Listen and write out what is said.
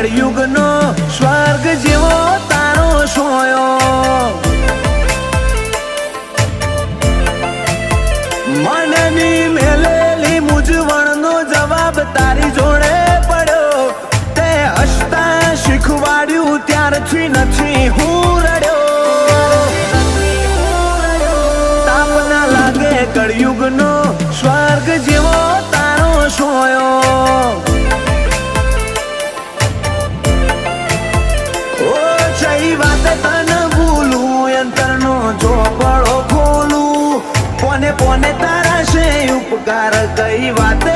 કળિયુગનો સ્વર્ગ જેવો તારો સોયો મનની મેલેલી મૂંઝવણનો જવાબ તારી જોડે પડ્યો તે હસતા શીખવાડ્યું ત્યારથી નથી હું રડ્યો તાપ ના લાગે કળિયુગનો સ્વર્ગ જેવો તારો સોયો વાત તને ભૂલું અંતરનો ચોપડો ખોલું પોને પોને તારા છે ઉપકાર કઈ વાત